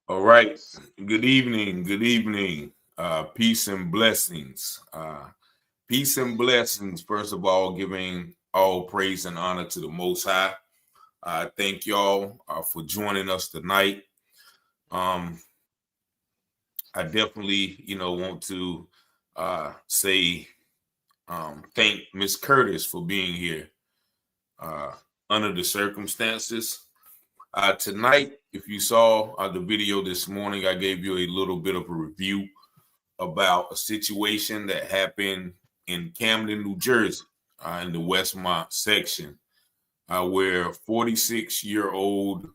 All right. Good evening. Good evening. Peace and blessings. Peace and blessings. First of all, giving all praise and honor to the Most High. Thank y'all for joining us tonight. Um, I definitely, want to say thank Miss Curtis for being here uh, under the circumstances. Tonight, if you saw the video this morning, I gave you a little bit of a review about a situation that happened in Camden, New Jersey, in the Westmont section, where 46-year-old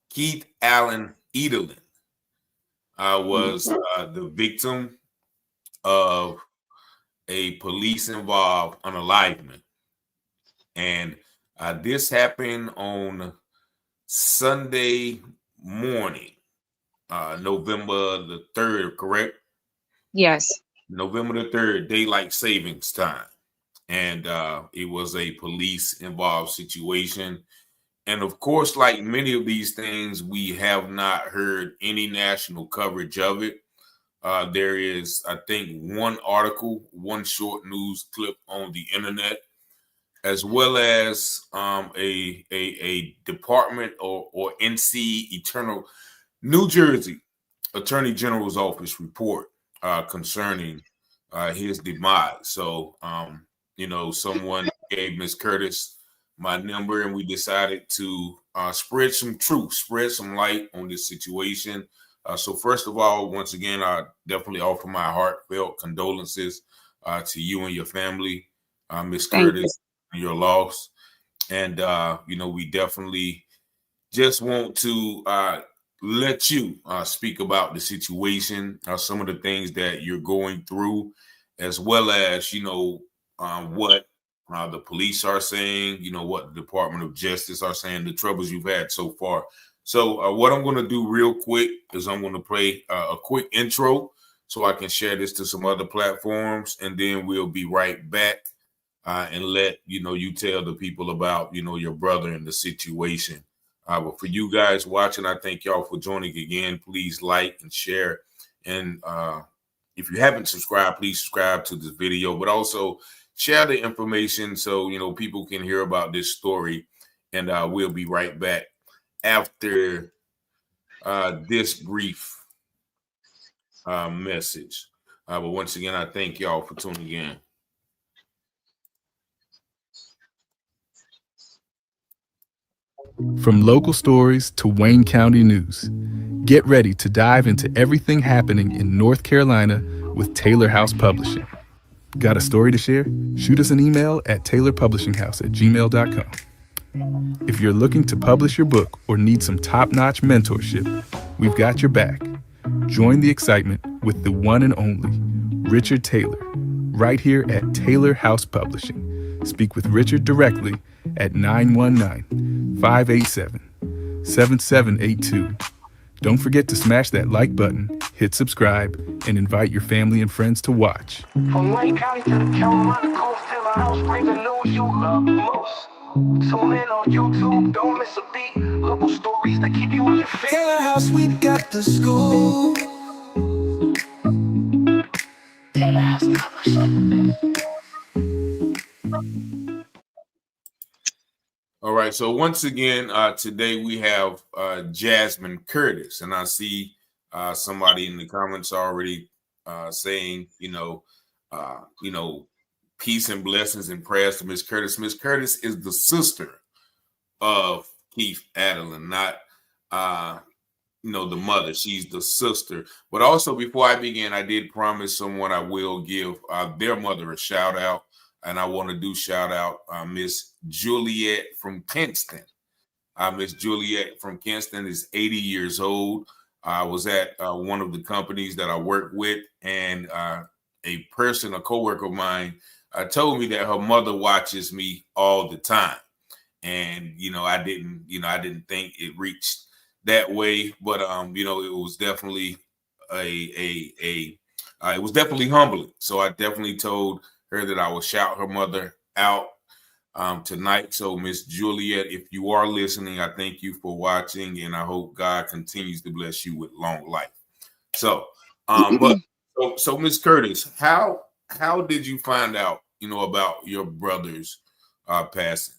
Keith Allen Edelin was the victim of a police-involved unalivement. And this happened on Sunday morning, November the 3rd, correct? Yes. November the 3rd, daylight savings time. And it was a police involved situation. And of course, like many of these things, we have not heard any national coverage of it. There is, I think, one article, one short news clip on the internet, as well as a department or NC Eternal New Jersey Attorney General's office report concerning his demise. So, someone gave Miss Curtis my number, and we decided to spread some truth, spread some light on this situation. So, first of all, once again, I definitely offer my heartfelt condolences to you and your family, Miss Curtis, and your loss. And, we definitely just want to let you speak about the situation, some of the things that you're going through, as well as, what the police are saying, what the Department of Justice are saying, the troubles you've had so far. So what I'm going to do real quick is I'm going to play a quick intro so I can share this to some other platforms, and then we'll be right back and let, you tell the people about, your brother and the situation. But for you guys watching, I thank y'all for joining again. Please like and share. And if you haven't subscribed, please subscribe to this video, but also share the information so, people can hear about this story. And we'll be right back after this brief message. But once again, I thank y'all for tuning in. From local stories to Wayne County news, get ready to dive into everything happening in North Carolina with Taylor House Publishing. Got a story to share? Shoot us an email at taylorpublishinghouse@gmail.com. If you're looking to publish your book or need some top-notch mentorship, we've got your back. Join the excitement with the one and only Richard Taylor, right here at Taylor House Publishing. Speak with Richard directly at 919-587-7782. Don't forget to smash that like button, hit subscribe, and invite your family and friends to watch. From Wayne County to the Carolina coast, Taylor House brings the news you love most. Tune in on YouTube, don't miss a beat. Local stories that keep you on your feet. Taylor House, we got the scoop. Taylor House Publishing. All right. So once again, today we have Jasmine Curtis, and I see somebody in the comments already saying, peace and blessings and prayers to Miss Curtis. Miss Curtis is the sister of Keith Allen, not the mother. She's the sister. But also, before I begin, I did promise someone I will give their mother a shout out. And I want to do shout out Miss Juliet from Kinston. Miss Juliet from Kinston is 80 years old. I was at one of the companies that I work with, and a coworker of mine, told me that her mother watches me all the time. And I didn't think it reached that way, but it was definitely it was definitely humbling. So I definitely told her that I would shout her mother out tonight. So, Miss Juliet, if you are listening, I thank you for watching, and I hope God continues to bless you with long life. So, so Miss Curtis, how did you find out, about your brother's passing?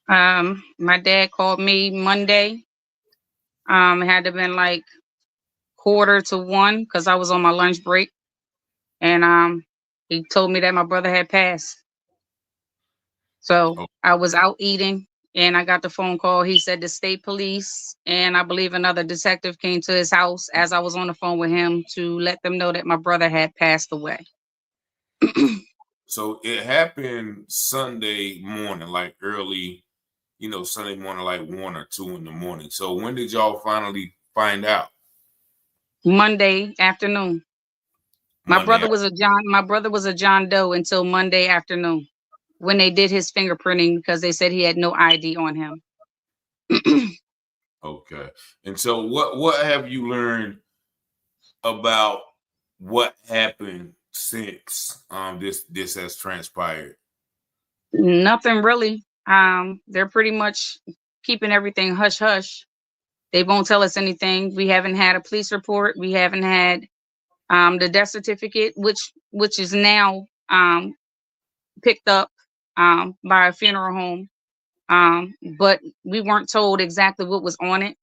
My dad called me Monday. It had to have been like 1:45 because I was on my lunch break, and he told me that my brother had passed. So Oh, I was out eating, and I got the phone call. He said the state police and I believe another detective came to his house as I was on the phone with him to let them know that my brother had passed away. so it happened Sunday morning, like early, Sunday morning, like 1 or 2 in the morning. So when did y'all finally find out? Monday afternoon. My Monday. brother was a John Doe until Monday afternoon when they did his fingerprinting because they said he had no ID on him. Okay. And so what have you learned about what happened since this has transpired? Nothing really. They're pretty much keeping everything hush hush. They won't tell us anything. We haven't had a police report. We haven't had the death certificate, which is now picked up by a funeral home. But we weren't told exactly what was on it.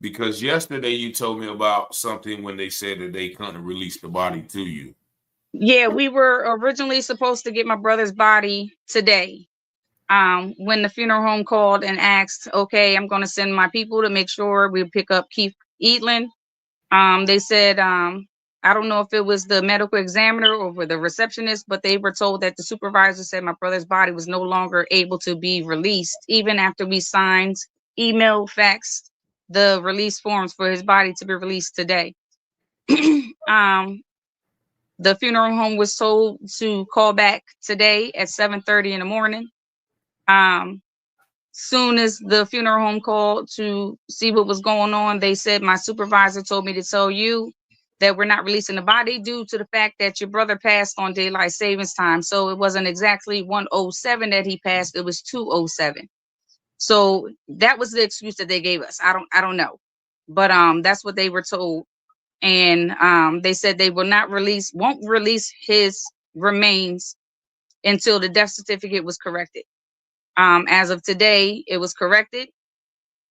Because yesterday you told me about something when they said that they couldn't release the body to you. Yeah, we were originally supposed to get my brother's body today. When the funeral home called and asked, okay, I'm going to send my people to make sure we pick up Keith Allen. They said, I don't know if it was the medical examiner or the receptionist, but they were told that the supervisor said my brother's body was no longer able to be released, even after we signed, emailed, faxed the release forms for his body to be released today. The funeral home was told to call back today at 7:30 in the morning. Soon as the funeral home called to see what was going on, they said my supervisor told me to tell you that we're not releasing the body due to the fact that your brother passed on daylight savings time. So it wasn't exactly 1:07 that he passed, it was 2:07. So that was the excuse that they gave us. I don't know. But that's what they were told. And they said they won't release his remains until the death certificate was corrected. As of today, it was corrected.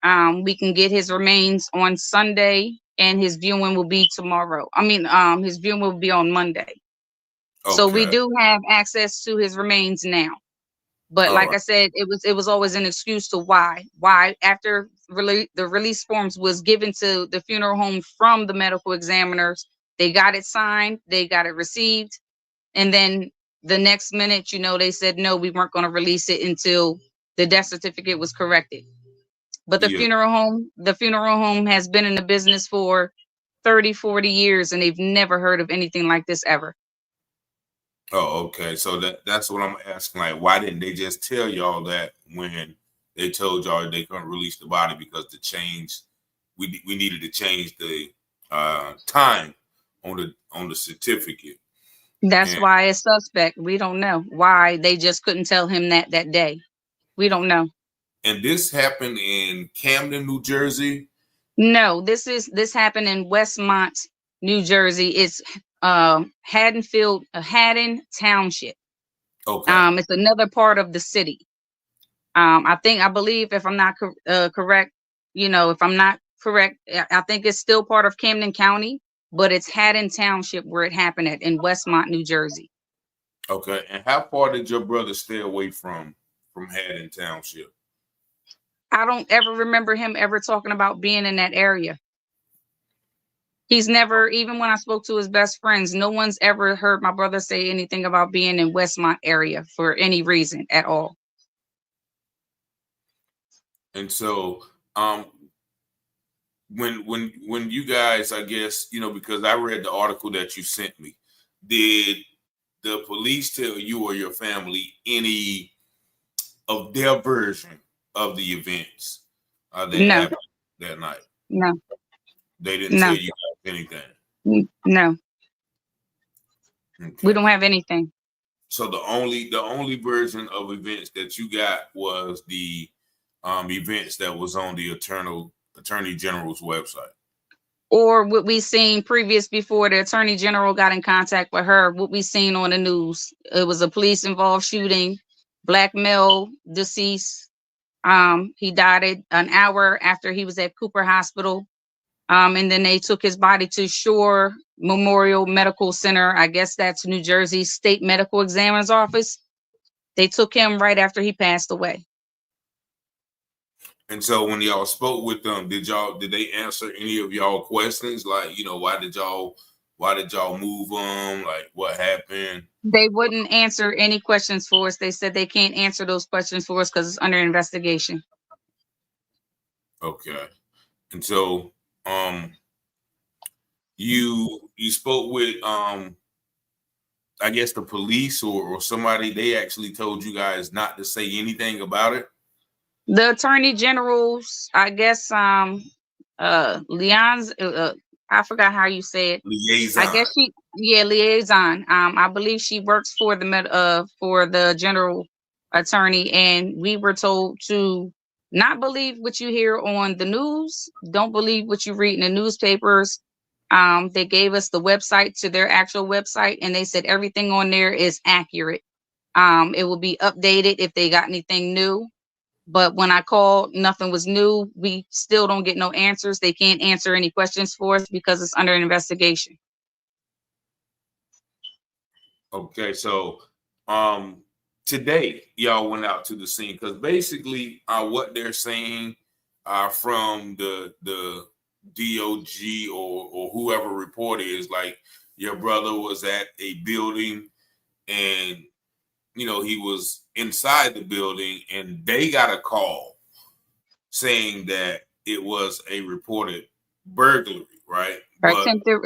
We can get his remains on Sunday, and his viewing will be tomorrow. His viewing will be on Monday. So we Okay. do have access to his remains now. But All like right. I said, it was always an excuse to why after the release forms was given to the funeral home from the medical examiners, they got it signed, they got it received, and then the next minute, they said no, we weren't going to release it until the death certificate was corrected. But Yeah. the funeral home has been in the business for 30, 40 years, and they've never heard of anything like this ever. Oh, okay. So that's what I'm asking. Like, why didn't they just tell y'all that when they told y'all they couldn't release the body because we needed to change the time on the certificate. That's And why it's suspect. We don't know why they just couldn't tell him that day. We don't know. this happened in Camden, New Jersey. No, this happened in Westmont, New Jersey. It's Haddon Township. Okay. It's another part of the city. I believe if I'm not correct, if I'm not correct, I think it's still part of Camden County, but it's Haddon Township where it happened at in Westmont, New Jersey. Okay. And how far did your brother stay away from Haddon Township? I don't ever remember him ever talking about being in that area. He's never, even when I spoke to his best friends, no one's ever heard my brother say anything about being in Westmont area for any reason at all. And so, when you guys, I guess, because I read the article that you sent me, did the police tell you or your family any of their version of the events that No, happened that night? no, They didn't tell no, you anything. no. We Okay. don't have anything. So the only version of events that you got was the events that was on the Attorney General's website. Or what we seen previous before the Attorney General got in contact with her, what we seen on the news. It was a police involved shooting, black male deceased. He died an hour after he was at Cooper Hospital. And then they took his body to Shore Memorial Medical Center. I guess that's New Jersey State Medical Examiner's Office. They took him right after he passed away. And so when y'all spoke with them, did they answer any of y'all questions? Like, why did y'all move them? Like, what happened? They wouldn't answer any questions for us. They said they can't answer those questions for us because it's under investigation. Okay. And so you spoke with I guess the police or somebody. They actually told you guys not to say anything about it. The Attorney General's, I guess, Leon's, I forgot how you say it. Liaison. I guess liaison. I believe she works for the general attorney, and we were told to not believe what you hear on the news. Don't believe what you read in the newspapers. They gave us the website to their actual website, and they said everything on there is accurate. It will be updated if they got anything new. But when I called, nothing was new. We still don't get no answers. They can't answer any questions for us because it's under investigation. Okay, so today y'all went out to the scene because basically what they're saying from the DOG or whoever report is, like, your brother was at a building and he was inside the building and they got a call saying that it was a reported burglary, right? Attempted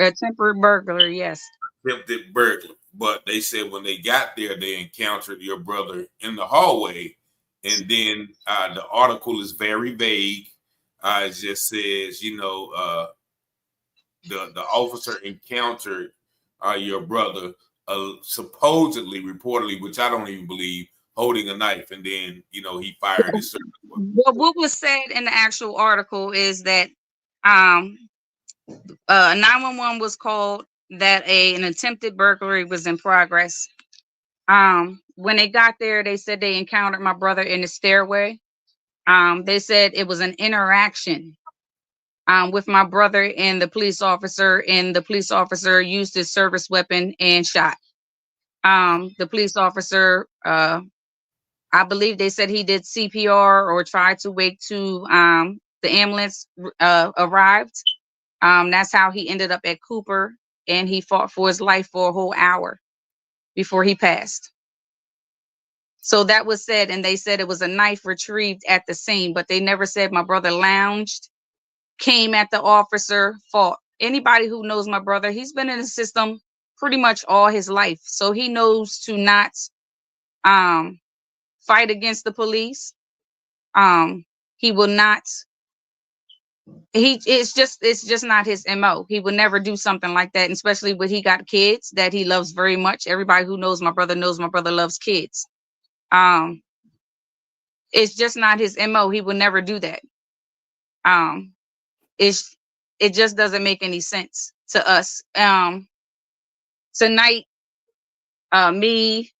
burglary, yes. Attempted burglary. But they said when they got there, they encountered your brother in the hallway. And then the article is very vague. It just says, the officer encountered your brother supposedly, reportedly, which I don't even believe, holding a knife, and then he fired his service weapon. What was said in the actual article is that 911 was called that an attempted burglary was in progress. When they got there, they said they encountered my brother in the stairway. They said it was an interaction with my brother and the police officer used his service weapon and shot. The police officer, I believe they said he did CPR or tried to wake to the ambulance arrived. That's how he ended up at Cooper, and he fought for his life for a whole hour before he passed. So that was said, and they said it was a knife retrieved at the scene, but they never said my brother lounged, came at the officer, fought. Anybody who knows my brother, he's been in the system pretty much all his life. So he knows to not fight against the police. He will not, it's just not his MO. He would never do something like that, and especially when he got kids that he loves very much. Everybody who knows my brother loves kids. It's just not his MO. He would never do that. It just doesn't make any sense to us. Tonight, me,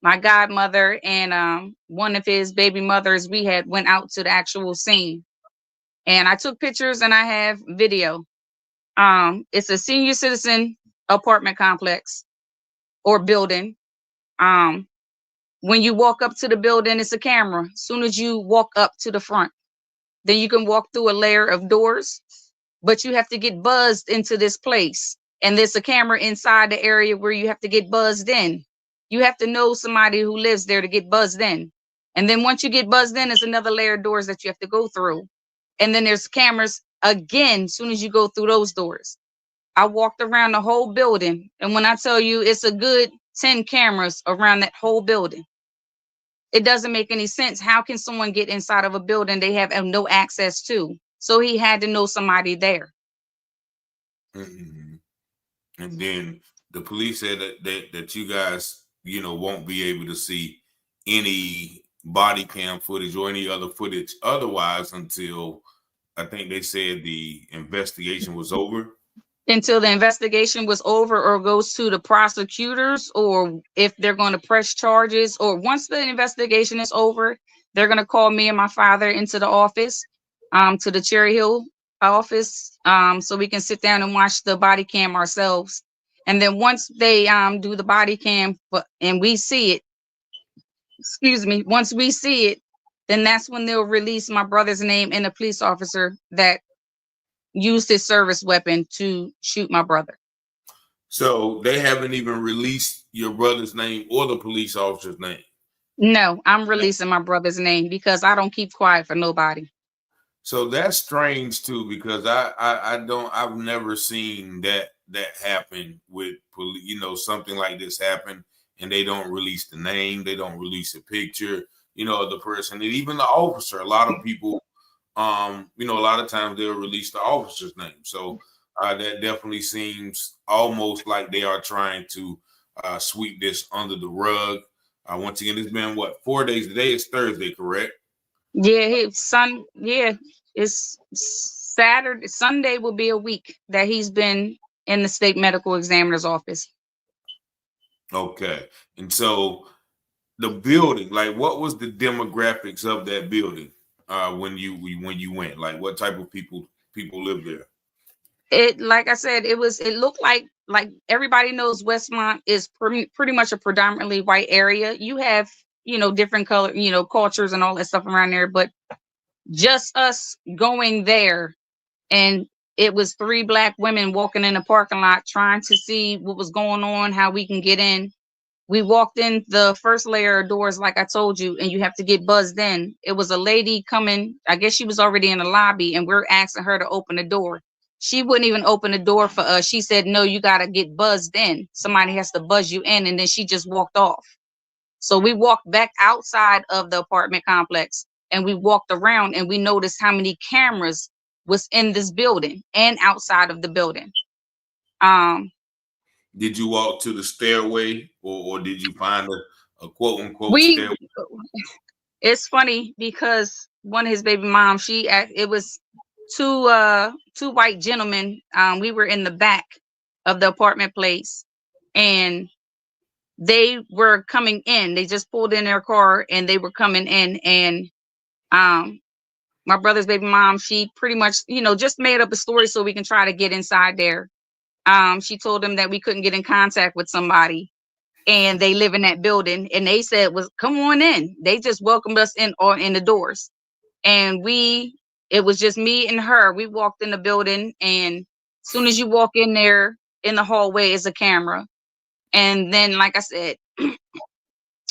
my godmother, and one of his baby mothers, we had went out to the actual scene, and I took pictures and I have video. It's a senior citizen apartment complex or building. When you walk up to the building, it's a camera. As soon as you walk up to the front, then you can walk through a layer of doors, but you have to get buzzed into this place. And there's a camera inside the area where you have to get buzzed in. You have to know somebody who lives there to get buzzed in. And then once you get buzzed in, there's another layer of doors that you have to go through. And then there's cameras again, as soon as you go through those doors. I walked around the whole building. And when I tell you it's a good 10 cameras around that whole building, it doesn't make any sense. How can someone get inside of a building they have no access to? So he had to know somebody there. Mm-hmm. And then the police said that you guys won't be able to see any body cam footage or any other footage otherwise until I think they said the investigation was over. Until the investigation was over or goes to the prosecutors, or if they're going to press charges, or once the investigation is over, they're going to call me and my father into the office, to the Cherry Hill office, so we can sit down and watch the body cam ourselves. And then once they do the body cam and we see it, excuse me, once we see it, then that's when they'll release my brother's name and the police officer that used his service weapon to shoot my brother. So they haven't even released your brother's name or the police officer's name? No, I'm releasing my brother's name because I don't keep quiet for nobody. So that's strange too, because I've never seen that happen with police, something like this happen and they don't release the name, they don't release a picture, of the person, and even the officer. A lot of people, a lot of times they'll release the officer's name. So that definitely seems almost like they are trying to sweep this under the rug. Once again, it's been 4 days? Today is Thursday, correct? Yeah, it's Saturday. Sunday will be a week that he's been in the state medical examiner's office. Okay. And so the building, like, what was the demographics of that building when you went? Like, what type of people live there? It, like I said, it looked like everybody knows Westmont is pretty much a predominantly white area. You have, different color, cultures and all that stuff around there, but just us going there, and it was 3 Black women walking in the parking lot trying to see what was going on, how we can get in. We walked in the first layer of doors, like I told you, and you have to get buzzed in. It was a lady coming. I guess she was already in the lobby, and we're asking her to open the door. She wouldn't even open the door for us. She said, no, you got to get buzzed in. Somebody has to buzz you in. And then she just walked off. So we walked back outside of the apartment complex, and we walked around, and we noticed how many cameras was in this building and outside of the building. Did you walk to the stairway, or did you find a quote unquote stairway? It's funny because one of his baby moms, it was two white gentlemen. We were in the back of the apartment place, and they were coming in. They just pulled in their car and they were coming in, and my brother's baby mom, she pretty much, just made up a story so we can try to get inside there. She told them that we couldn't get in contact with somebody, and they live in that building, and they said come on in. They just welcomed us in the doors, and it was just me and her. We walked in the building, and as soon as you walk in there, in the hallway is a camera. And then, like I said,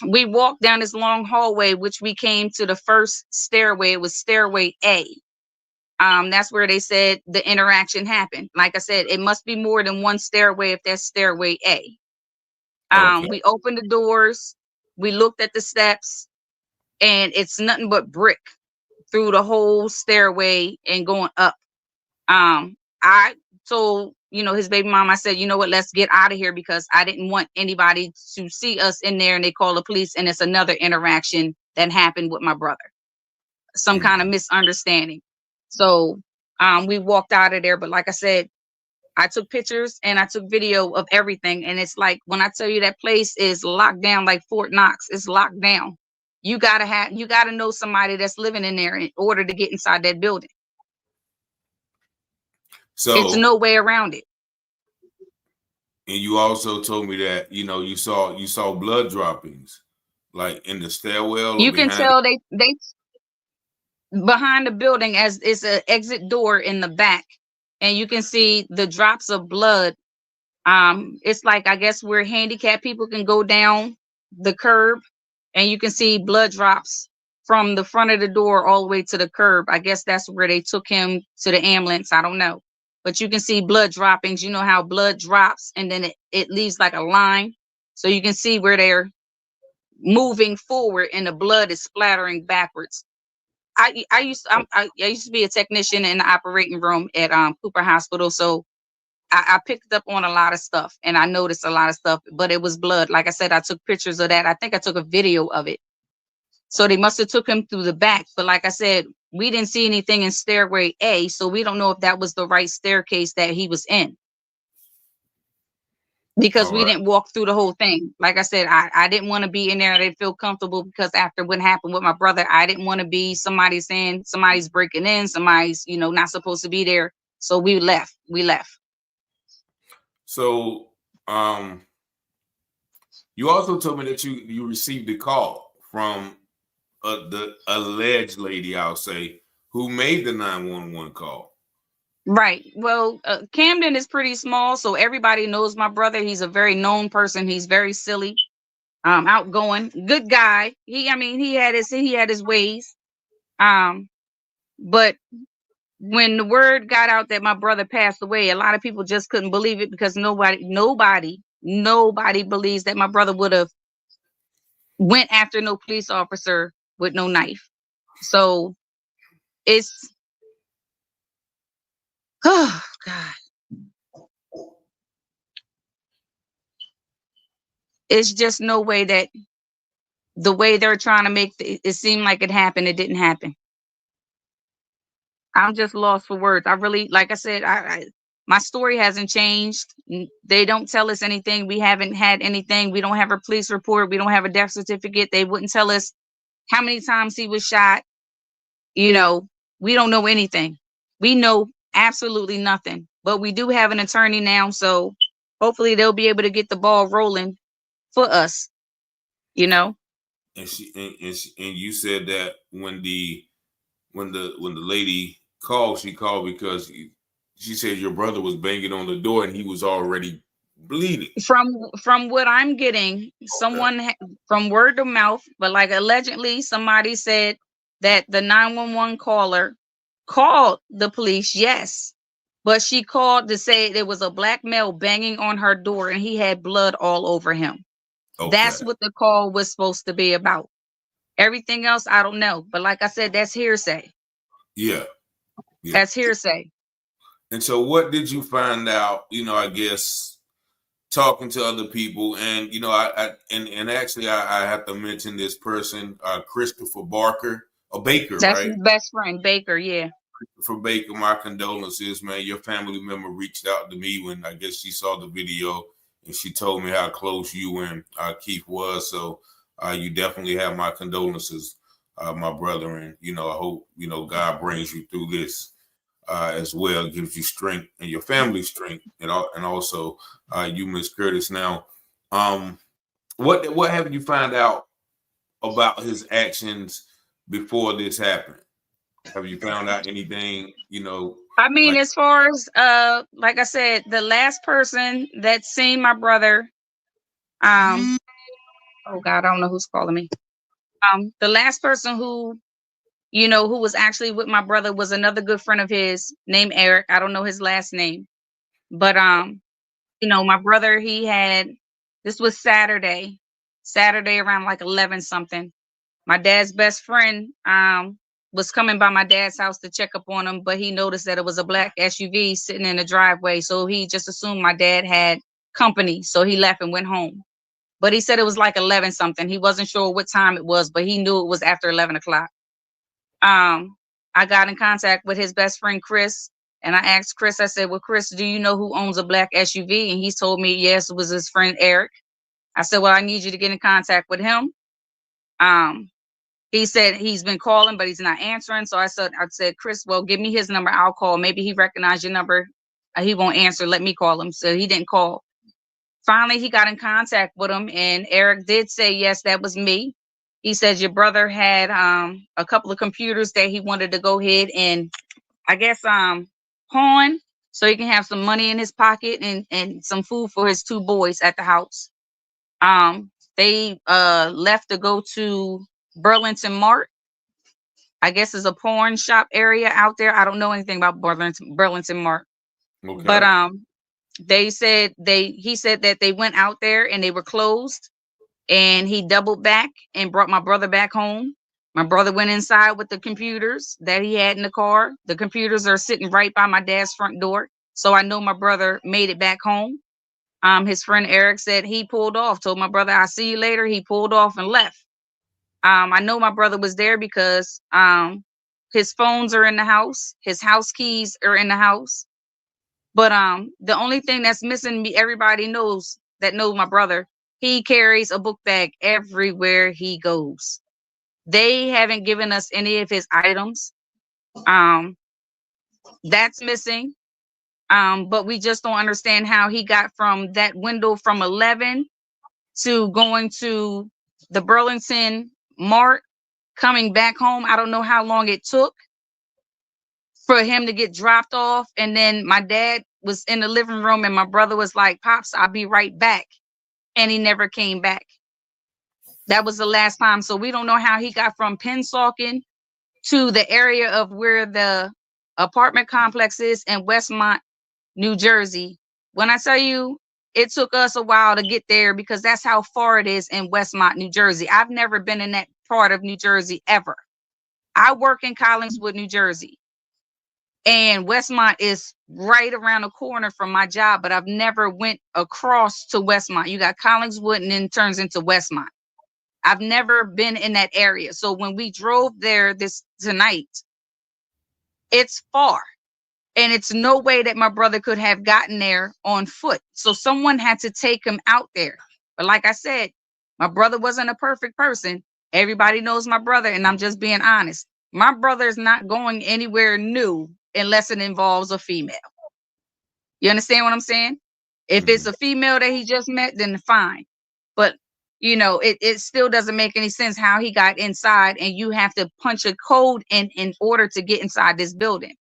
we walked down this long hallway, which we came to the first stairway. It was stairway A. That's where they said the interaction happened. Like I said, it must be more than one stairway if that's stairway A. Okay. We opened the doors, we looked at the steps, and it's nothing but brick through the whole stairway and going up. I told, his baby mom, I said, you know what, let's get out of here, because I didn't want anybody to see us in there and they call the police and it's another interaction that happened with my brother. Some kind of misunderstanding. So we walked out of there. But like I said, I took pictures and I took video of everything. And it's like, when I tell you that place is locked down like Fort Knox, it's locked down. You gotta know somebody that's living in there in order to get inside that building. So it's no way around it. And you also told me that, you saw blood droppings, like in the stairwell. You can tell they behind the building, as it's an exit door in the back, and you can see the drops of blood. It's like, I guess where handicapped people can go down the curb, and you can see blood drops from the front of the door all the way to the curb. I guess that's where they took him to the ambulance. I don't know. But you can see blood droppings. You know how blood drops and then it leaves like a line. So you can see where they're moving forward and the blood is splattering backwards. I used to be a technician in the operating room at Cooper Hospital. So I picked up on a lot of stuff and I noticed a lot of stuff, but it was blood. Like I said, I took pictures of that. I think I took a video of it. So they must have took him through the back. But like I said, we didn't see anything in stairway A, so we don't know if that was the right staircase that he was in. Because All we right. didn't walk through the whole thing. Like I said, I didn't want to be in there. I didn't feel comfortable because after what happened with my brother, I didn't want to be somebody saying somebody's breaking in, somebody's, not supposed to be there. So we left. So you also told me that you received a call from the alleged lady, I'll say, who made the 911 call. Right. Well, Camden is pretty small, so everybody knows my brother. He's a very known person. He's very silly, outgoing, good guy. He had his ways. But when the word got out that my brother passed away, a lot of people just couldn't believe it because nobody believes that my brother would have went after no police officer with no knife. So it's, oh God, it's just no way that the way they're trying to make it seem like it happened, it didn't happen. I'm just lost for words. I really, like I said, my story hasn't changed. They don't tell us anything. We haven't had anything. We don't have a police report. We don't have a death certificate. They wouldn't tell us how many times he was shot. We don't know anything. We know absolutely nothing. But we do have an attorney now, so hopefully they'll be able to get the ball rolling for us. And you said that when the lady called, she called because she said your brother was banging on the door and he was already bleeding. From what I'm getting, someone from word of mouth, but like allegedly somebody said that the 911 caller called the police, yes, but she called to say there was a black male banging on her door and he had blood all over him. Okay. That's what the call was supposed to be about. Everything else, I don't know. But like I said, that's hearsay. Yeah. That's hearsay. And so what did you find out, I guess, talking to other people? And, actually, I have to mention this person, Christopher Baker, That's right? His best friend, Baker, yeah. Christopher Baker, my condolences, man. Your family member reached out to me when I guess she saw the video and she told me how close you and Keith was. So you definitely have my condolences, my brother. And, I hope, God brings you through this as well, gives you strength and your family strength. And also you, Miss Curtis. Now, what have you found out about his actions before this happened? Have you found out anything, as far as, like I said, the last person that seen my brother, oh God, I don't know who's calling me. The last person who was actually with my brother was another good friend of his named Eric. I don't know his last name, but, my brother, this was Saturday around like 11 something. My dad's best friend, was coming by my dad's house to check up on him, but he noticed that it was a black SUV sitting in the driveway. So he just assumed my dad had company. So he left and went home. But he said it was like 11 something. He wasn't sure what time it was, but he knew it was after 11 o'clock. I got in contact with his best friend, Chris, and I asked Chris, I said, well, Chris, do you know who owns a black SUV? And he told me, yes, it was his friend, Eric. I said, well, I need you to get in contact with him. He said he's been calling, but he's not answering. So I said, Chris, well, give me his number. I'll call. Maybe he recognized your number. He won't answer. Let me call him. So he didn't call. Finally, he got in contact with him, and Eric did say, yes, that was me. He said your brother had a couple of computers that he wanted to go ahead and, I guess, pawn so he can have some money in his pocket and some food for his two boys at the house. They left to go to Burlington Mart. I guess is a porn shop area out there. I don't know anything about Burlington Mart. Okay. But he said that they went out there and they were closed, and he doubled back and brought my brother back home. My brother went inside with the computers that he had in the car. The computers are sitting right by my dad's front door. So I know my brother made it back home. His friend Eric said he pulled off, told my brother, "I'll see you later." He pulled off and left. I know my brother was there because his phones are in the house, his house keys are in the house. But the only thing that's missing, me, everybody knows that knows my brother, he carries a book bag everywhere he goes. They haven't given us any of his items. Um, that's missing. But we just don't understand how he got from that window from 11 to going to the Burlington Mart, coming back home. I don't know how long it took for him to get dropped off. And then my dad was in the living room and my brother was like, "Pops, I'll be right back." And he never came back. That was the last time. So we don't know how he got from Pennsauken to the area of where the apartment complex is in Westmont, New Jersey. When I tell you, it took us a while to get there because that's how far it is in Westmont, New Jersey. I've never been in that part of New Jersey ever. I work in Collingswood, New Jersey, and Westmont is right around the corner from my job, but I've never went across to Westmont. You got Collingswood and then turns into Westmont. I've never been in that area. So when we drove there tonight, it's far. And it's no way that my brother could have gotten there on foot. So someone had to take him out there. But like I said, my brother wasn't a perfect person. Everybody knows my brother, and I'm just being honest. My brother is not going anywhere new unless it involves a female. You understand what I'm saying? If it's a female that he just met, then fine. But it still doesn't make any sense how he got inside, and you have to punch a code in order to get inside this building.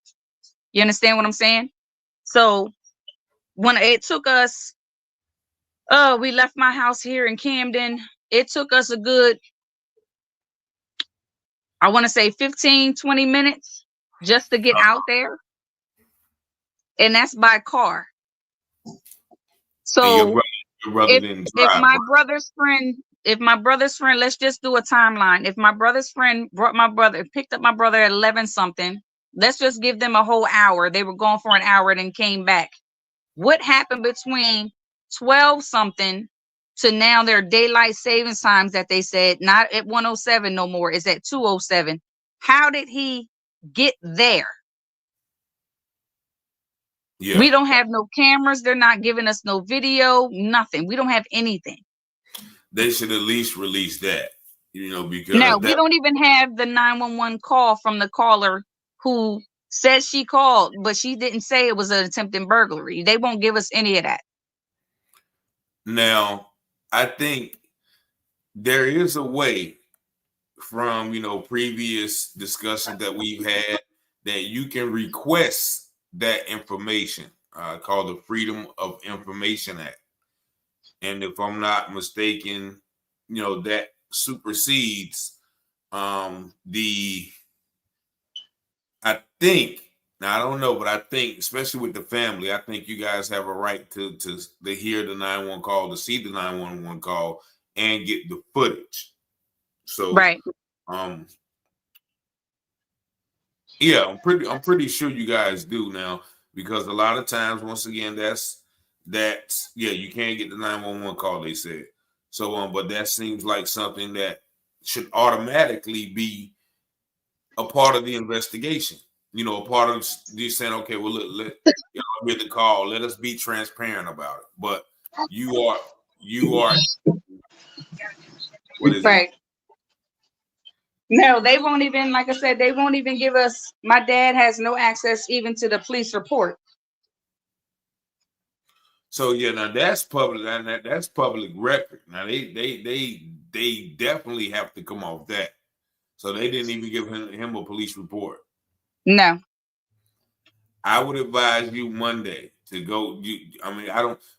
You understand what I'm saying? So when it took us, we left my house here in Camden. It took us a good, I want to say 15, 20 minutes just to get out there. And that's by car. So your brother didn't drive, if my brother's friend, let's just do a timeline. If my brother's friend picked up my brother at 11 something, let's just give them a whole hour. They were gone for an hour and then came back. What happened between 12 something to now their daylight savings times that they said not at 107 no more, is at 207? How did he get there? Yeah. We don't have no cameras. They're not giving us no video, nothing. We don't have anything. They should at least release that, because no, we don't even have the 911 call from the caller who says she called, but she didn't say it was an attempted burglary. They won't give us any of that. Now, I think there is a way from, previous discussions that we've had that you can request that information, called the Freedom of Information Act. And if I'm not mistaken, that supersedes I think, now I don't know, but I think, especially with the family, I think you guys have a right to hear the 911 call, to see the 911 call, and get the footage. So, right. Yeah, I'm pretty sure you guys do now, because a lot of times, once again, that's you can't get the 911 call, they said. So, but that seems like something that should automatically be a part of the investigation. A part of you saying, okay, well, let get the call. Let us be transparent about it. But you are what is right. it? No, they won't even, like I said, they won't even give us, my dad has no access even to the police report. So yeah, now that's public, and that's public record. Now they definitely have to come off that. So they didn't even give him a police report. No. I would advise you Monday to go.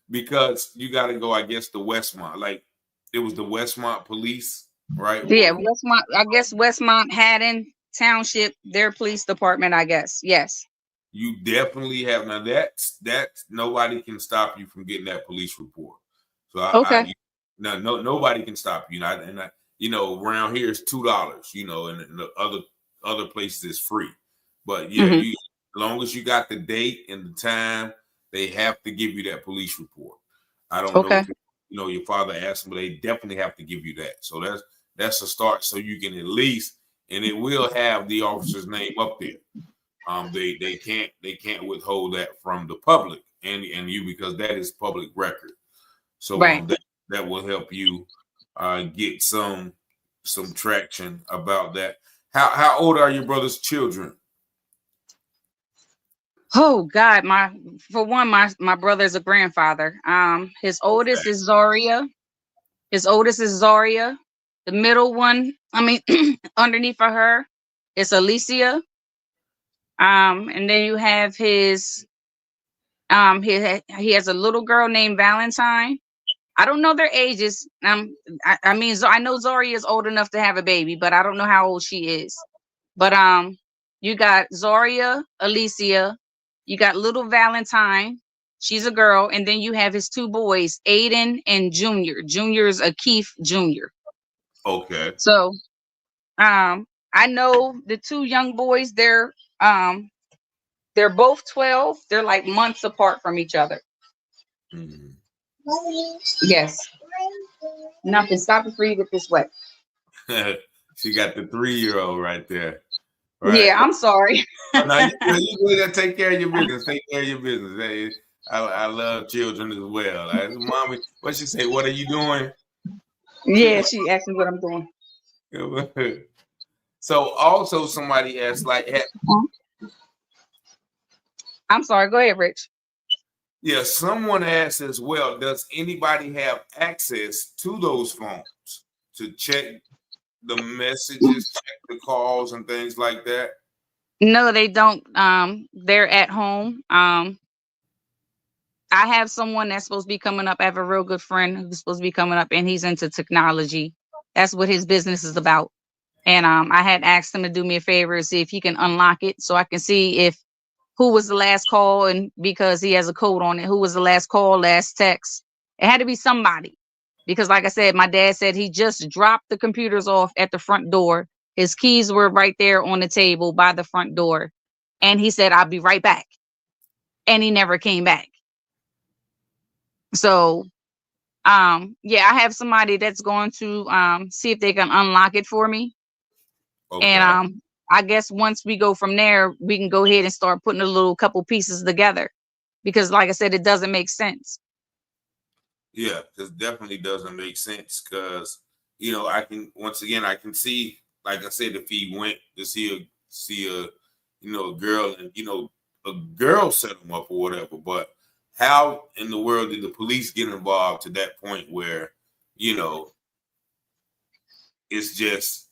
Because you got to go, I guess, to Westmont. Like, it was the Westmont police, right? Yeah, Westmont. I guess Westmont Haddon Township, their police department, I guess. Yes. You definitely have. Now that's nobody can stop you from getting that police report. So okay. Nobody can stop you. Around here it's $2. And the other places is free. But yeah, as long as you got the date and the time, they have to give you that police report. I don't know Okay. if your father asked them, but they definitely have to give you that. So that's a start. So you can at least, and it will have the officer's name up there. They can't withhold that from the public and you, because that is public record. So Right. that will help you get some traction about that. How old are your brother's children? Oh God, my brother's a grandfather. His oldest is Zaria. The middle one, underneath of her, is Alicia. And then you have his he has a little girl named Valentine. I don't know their ages. I know Zaria is old enough to have a baby, but I don't know how old she is. But you got Zaria, Alicia, you got little Valentine, she's a girl, and then you have his two boys, Aiden and Junior. Junior's a Keith Jr. Okay. So I know the two young boys, they're both 12. They're like months apart from each other. Mhm. Yes. Nothing. Stop before you get this wet. She got the 3-year-old right there. Right. Yeah, I'm sorry. Now you go ahead and take care of your business. Take care of your business. Hey, I love children as well. Mommy, what she say? What are you doing? Yeah, she asked me what I'm doing. So also somebody asked, I'm sorry. Go ahead, Rich. yeah, someone asked as well, does anybody have access to those phones to check the messages, check the calls and things like that? No, they don't. They're at home. I have someone that's supposed to be coming up. I have a real good friend who's supposed to be coming up, and he's into technology. That's what his business is about. And I had asked him to do me a favor and see if he can unlock it so I can see if who was the last call, and because he has a code on it, who was the last call, last text. It had to be somebody. Because like I said, my dad said he just dropped the computers off at the front door. His keys were right there on the table by the front door. And he said, I'll be right back. And he never came back. So yeah, I have somebody that's going to see if they can unlock it for me. Okay. And I guess once we go from there, we can go ahead and start putting a little couple pieces together. Because like I said, it doesn't make sense. Yeah, this definitely doesn't make sense because I can see, like I said, if he went to see a girl and a girl set him up or whatever, but how in the world did the police get involved to that point where it's just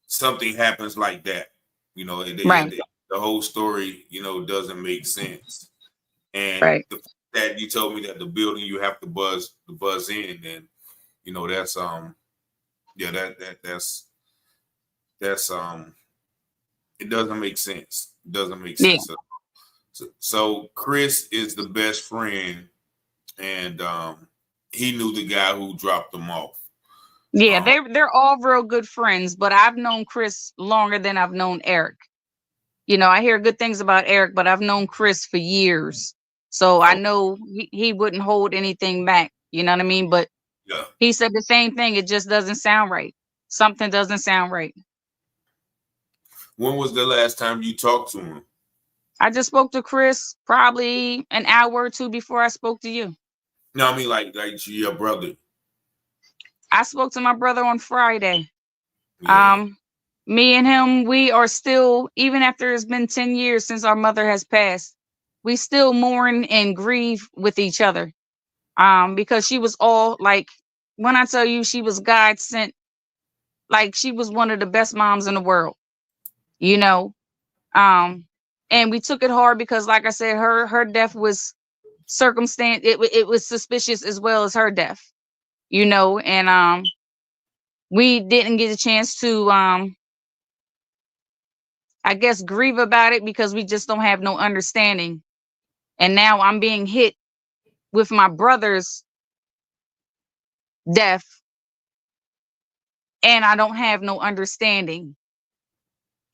something happens like that? Right. The whole story doesn't make sense. And Right. the fact that you told me that the building you have to buzz in, and that's that's it doesn't make sense. It doesn't make sense. So Chris is the best friend, and he knew the guy who dropped them off. Yeah, they're all real good friends, but I've known Chris longer than I've known Eric. I hear good things about Eric, but I've known Chris for years. So I know he wouldn't hold anything back. You know what I mean? But Yeah. he said the same thing. It just doesn't sound right. Something doesn't sound right. When was the last time you talked to him? I just spoke to Chris probably an hour or two before I spoke to you. No, I mean like your brother. I spoke to my brother on Friday. Yeah. Me and him, we are still, even after it's been 10 years since our mother has passed, we still mourn and grieve with each other. Because she was all like, when I tell you she was God sent, like she was one of the best moms in the world, and we took it hard because like I said, her death was circumstance. It was suspicious as well as her death, and we didn't get a chance to, I guess, grieve about it because we just don't have no understanding. And now I'm being hit with my brother's death, and I don't have no understanding.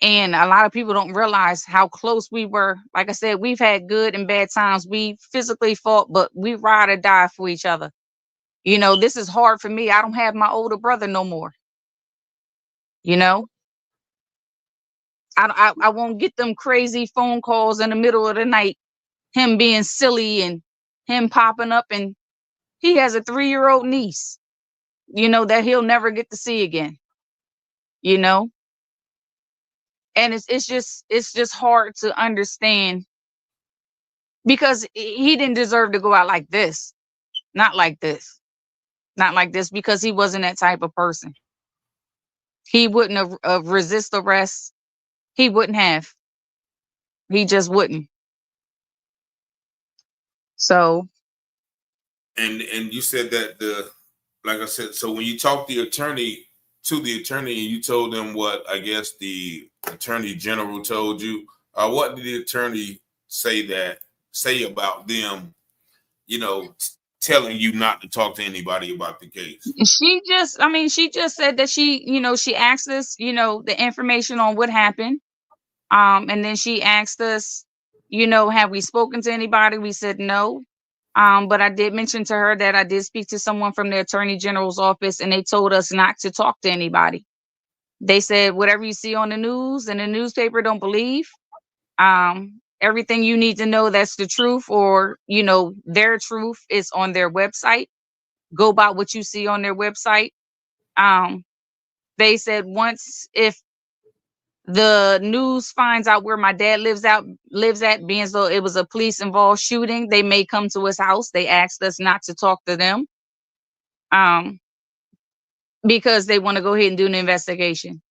And a lot of people don't realize how close we were. Like I said, we've had good and bad times. We physically fought, but we ride or die for each other. You know, this is hard for me. I don't have my older brother no more. You know, I won't get them crazy phone calls in the middle of the night, him being silly and him popping up. And he has a 3-year-old niece, you know, that he'll never get to see again, you know. And it's just hard to understand, because he didn't deserve to go out like this. Not like this. Not like this, because he wasn't that type of person. He wouldn't have resist arrest. He wouldn't have. He just wouldn't. So, And you said that like I said, so when you talked to the attorney and you told them what I guess the attorney general told you, what did the attorney say about them, you know, telling you not to talk to anybody about the case? she just said that she asked us, the information on what happened. And then she asked us, have we spoken to anybody? We said no. But I did mention to her that I did speak to someone from the Attorney General's office, and they told us not to talk to anybody. They said, whatever you see on the news and the newspaper, don't believe. Everything you need to know that's the truth, or, their truth, is on their website. Go by what you see on their website. They said if the news finds out where my dad lives at, being as though it was a police involved shooting, they may come to his house. They asked us not to talk to them, because they want to go ahead and do an investigation.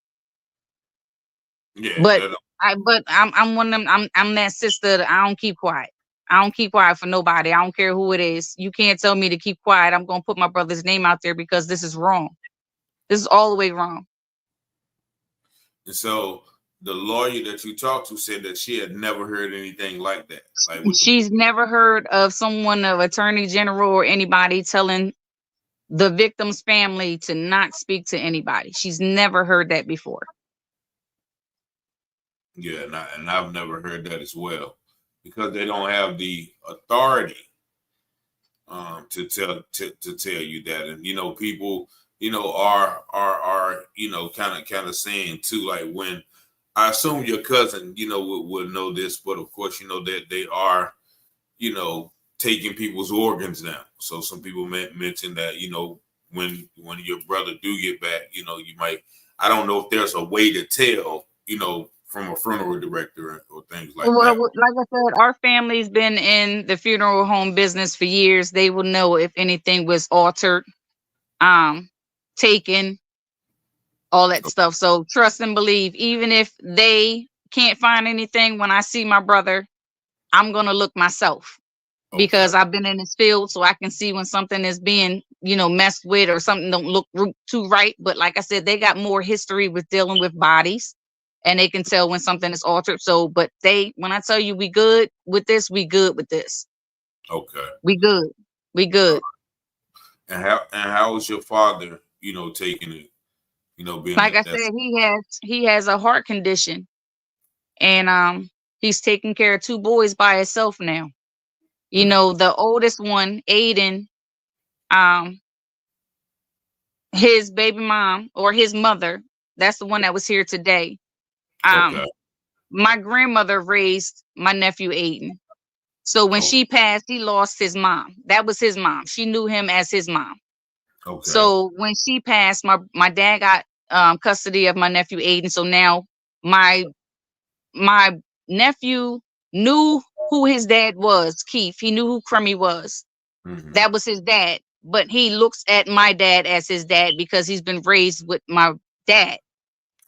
Yeah, But I'm one of them. I'm that sister that I don't keep quiet. I don't keep quiet for nobody. I don't care who it is. You can't tell me to keep quiet. I'm gonna put my brother's name out there, because this is wrong. This is all the way wrong. And so the lawyer that you talked to said that she had never heard anything like that. Like she's never heard of someone, of Attorney General or anybody, telling the victim's family to not speak to anybody. She's never heard that before. Yeah, and I've never heard that as well, because they don't have the authority to tell you that. And people are kind of saying too, like, when I assume your cousin would know this, but of course that they are taking people's organs now. So some people mention that when your brother do get back, you might, I don't know if there's a way to tell from a funeral director or things like that. Like I said, our family's been in the funeral home business for years. They will know if anything was altered, taken, all that stuff. So trust and believe. Even if they can't find anything, when I see my brother, I'm gonna look myself, because I've been in this field, so I can see when something is being messed with, or something don't look too right. But like I said, they got more history with dealing with bodies, and they can tell when something is altered. So, but when I tell you we good with this, we good with this. Okay. We good. And how is your father, taking it? Being like I said, he has a heart condition, and he's taking care of 2 boys by himself now. The oldest one, Aiden, his baby mom, or his mother, that's the one that was here today. My grandmother raised my nephew Aiden. So when she passed, he lost his mom. That was his mom. She knew him as his mom. Okay. So when she passed, my dad got custody of my nephew Aiden. So now my nephew knew who his dad was, Keith. He knew who Crummy was. Mm-hmm. That was his dad. But he looks at my dad as his dad, because he's been raised with my dad.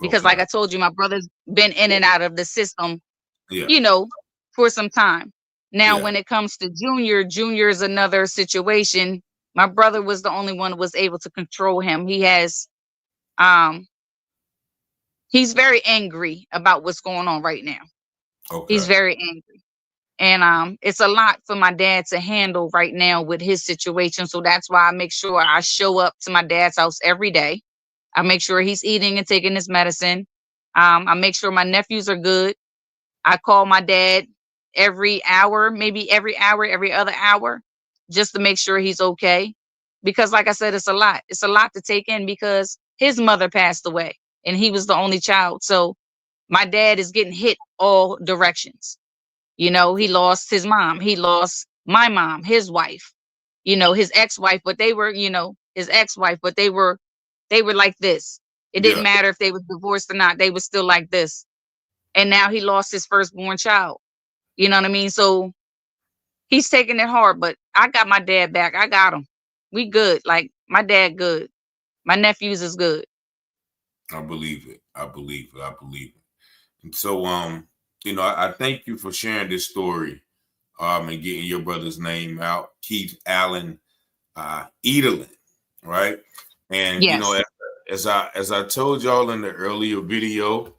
Because like I told you, my brother's been in and out of the system, for some time. Now, when it comes to Junior is another situation. My brother was the only one who was able to control him. He has, he's very angry about what's going on right now. Okay. He's very angry. And it's a lot for my dad to handle right now with his situation. So that's why I make sure I show up to my dad's house every day. I make sure he's eating and taking his medicine. I make sure my nephews are good. I call my dad every hour, maybe every hour, every other hour, just to make sure he's okay. Because like I said, it's a lot. It's a lot to take in because his mother passed away and he was the only child. So my dad is getting hit all directions. You know, he lost his mom. He lost my mom, his wife, you know, his ex-wife, but they were, you know, his ex-wife, but they were like this. It didn't Yeah. matter if they was divorced or not. They were still like this. And now he lost his firstborn child. You know what I mean? So he's taking it hard, but I got my dad back. I got him. We good. Like my dad good. My nephews is good. I believe it. I believe it. I believe it. And so, you know, I thank you for sharing this story, and getting your brother's name out, Keith Allen Edelin, right? And you know, Yes. as I told y'all in the earlier video,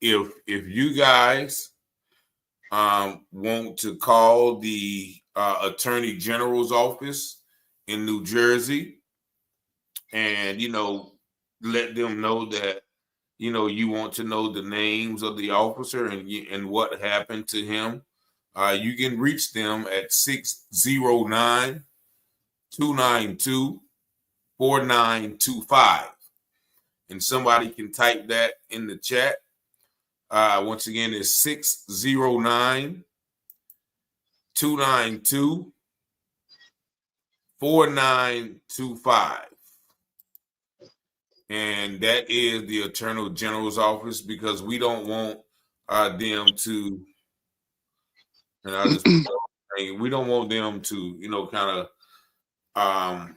if you guys want to call the Attorney General's office in New Jersey, and you know, let them know that you know you want to know the names of the officer and what happened to him, you can reach them at 609-292-4925, and somebody can type that in the chat. Once again, it's 609-292-4925. And that is the Attorney General's office, because we don't want them to, and I just put that, we don't want them to, you know, kind of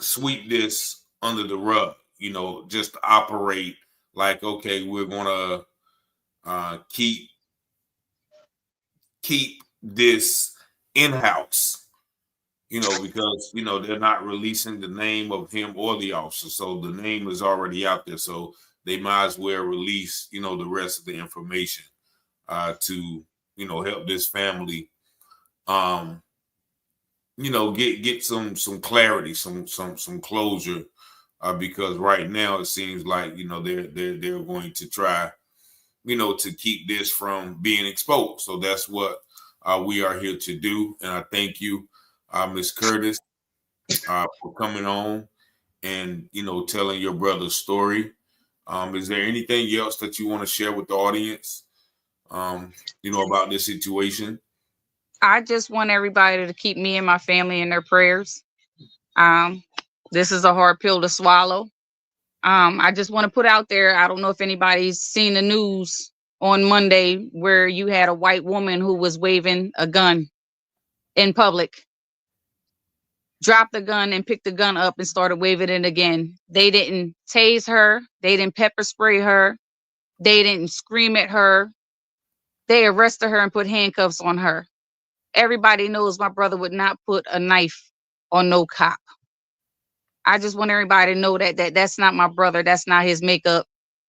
sweep this under the rug, you know, just operate like, okay, we're gonna keep this in-house, you know, because you know they're not releasing the name of him or the officer, so the name is already out there, so they might as well release, you know, the rest of the information to, you know, help this family, you know, get some clarity, some closure, because right now it seems like, you know, they're going to try, you know, to keep this from being exposed. So that's what we are here to do, and I thank you, Ms. Curtis, for coming on and, you know, telling your brother's story. Is there anything else that you want to share with the audience, you know, about this situation? I just want everybody to keep me and my family in their prayers. This is a hard pill to swallow. I just want to put out there, I don't know if anybody's seen the news on Monday where you had a white woman who was waving a gun in public, dropped the gun and picked the gun up and started waving it again. They didn't tase her. They didn't pepper spray her. They didn't scream at her. They arrested her and put handcuffs on her. Everybody knows my brother would not put a knife on no cop. I just want everybody to know that that's not my brother. That's not his makeup.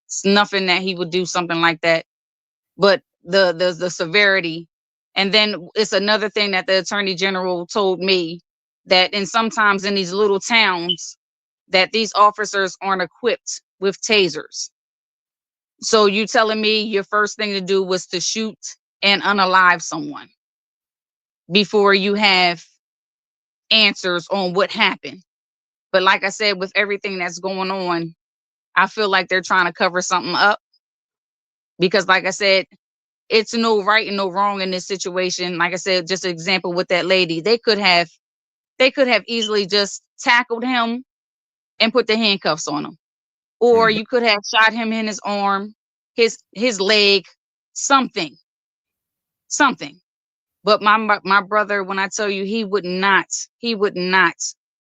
It's nothing that he would do something like that. But the severity. And then it's another thing that the Attorney General told me, that sometimes in these little towns that these officers aren't equipped with tasers. So you telling me your first thing to do was to shoot and unalive someone before you have answers on what happened. But like I said, with everything that's going on, I feel like they're trying to cover something up, because like I said, it's no right and no wrong in this situation. Like I said, just an example with that lady, they could have easily just tackled him and put the handcuffs on him. Or you could have shot him in his arm, his leg, something. But my brother, when I tell you, he would not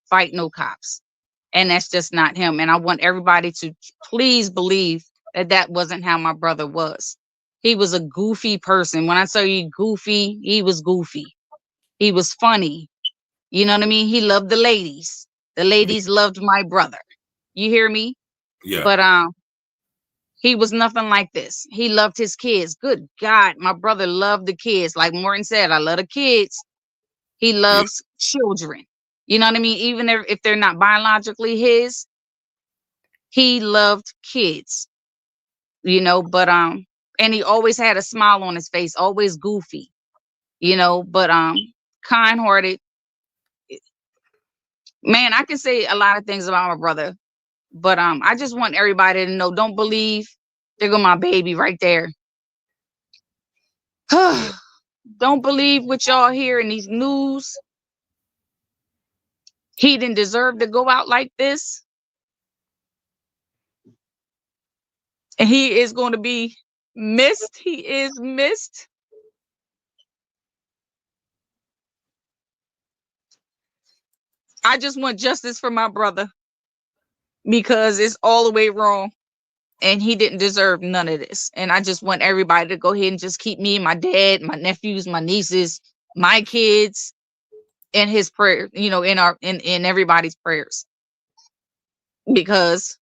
fight no cops. And that's just not him. And I want everybody to please believe that that wasn't how my brother was. He was a goofy person. When I tell you goofy, he was goofy. He was funny. You know what I mean? He loved the ladies. The ladies loved my brother. You hear me? Yeah. But he was nothing like this. He loved his kids. Good God, my brother loved the kids. Like Morton said, I love the kids. He loves children. You know what I mean? Even if they're not biologically his, He loved kids, you know, but and he always had a smile on his face, always goofy, you know, but kind-hearted. Man, I can say a lot of things about my brother, but I just want everybody to know, don't believe. There go my baby right there. Yeah. Don't believe what y'all hear in these news. He didn't deserve to go out like this. And he is going to be missed. He is missed. I just want justice for my brother because it's all the way wrong. And he didn't deserve none of this. And I just want everybody to go ahead and just keep me, my dad, my nephews, my nieces, my kids in his prayer, you know, in everybody's prayers. Because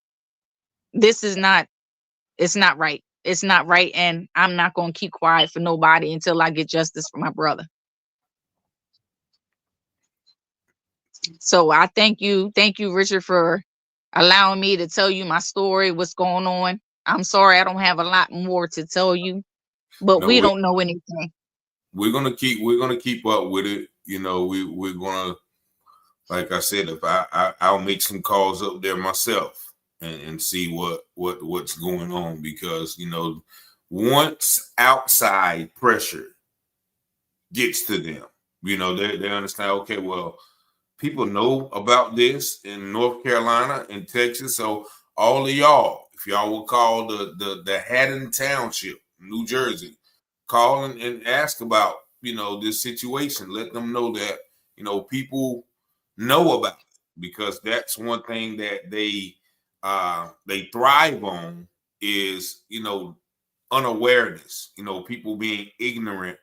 this is not, it's not right. It's not right. And I'm not going to keep quiet for nobody until I get justice for my brother. So I thank you, Richard, for allowing me to tell you my story, what's going on. I'm sorry I don't have a lot more to tell you, but No, we don't know anything. we're gonna keep up with it. You know, we're gonna, like I said, if I'll make some calls up there myself and see what's going on, because you know, once outside pressure gets to them, you know, they understand, okay, well, people know about this in North Carolina and Texas. So all of y'all, if y'all will call the Haddon Township, New Jersey, call and ask about, you know, this situation. Let them know that, you know, people know about it, because that's one thing that they thrive on is, you know, unawareness, you know, people being ignorant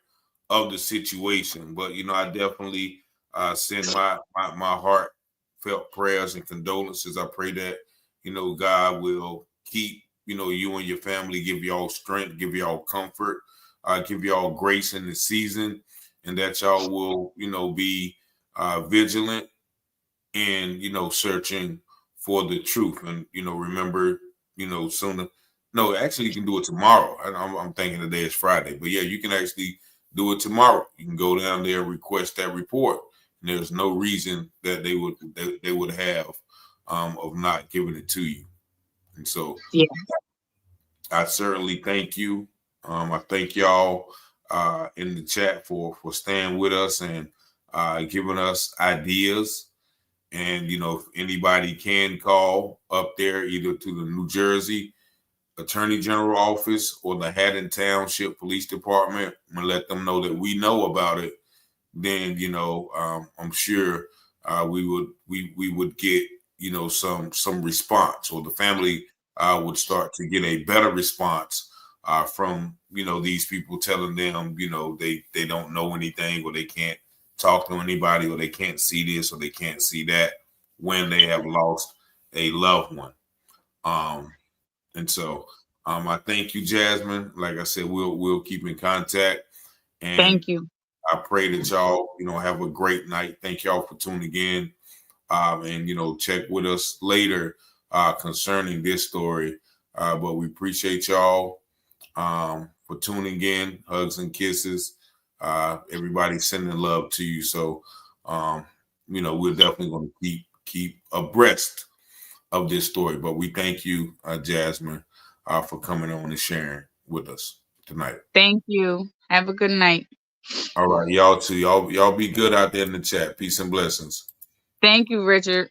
of the situation. But you know, I definitely send my heartfelt prayers and condolences. I pray that, you know, God will keep, you know, you and your family, give y'all strength, give y'all comfort, give y'all grace in the season, and that y'all will, you know, be vigilant and, you know, searching for the truth. And you know, remember, you know, sooner. No, actually, you can do it tomorrow. I'm thinking today is Friday, but yeah, you can actually do it tomorrow. You can go down there and request that report. And there's no reason that they would have of not giving it to you. And so, Yeah. I certainly thank you. I thank y'all in the chat for staying with us and giving us ideas. And you know, if anybody can call up there, either to the New Jersey Attorney General Office or the Haddon Township Police Department, and let them know that we know about it, then you know, I'm sure we would get, you know, some response, or the family would start to get a better response from, you know, these people telling them, you know, they don't know anything, or they can't talk to anybody, or they can't see this, or they can't see that, when they have lost a loved one. And so I thank you, Jasmine. Like I said, we'll keep in contact, and Thank you. I pray that y'all, you know, have a great night. Thank y'all for tuning in, and you know, check with us later concerning this story. But we appreciate y'all for tuning in. Hugs and kisses. Everybody sending love to you. So you know, we're definitely going to keep abreast of this story. But we thank you, Jasmine, for coming on and sharing with us tonight. Thank you. Have a good night. All right, y'all too. Y'all be good out there in the chat. Peace and blessings. Thank you, Richard.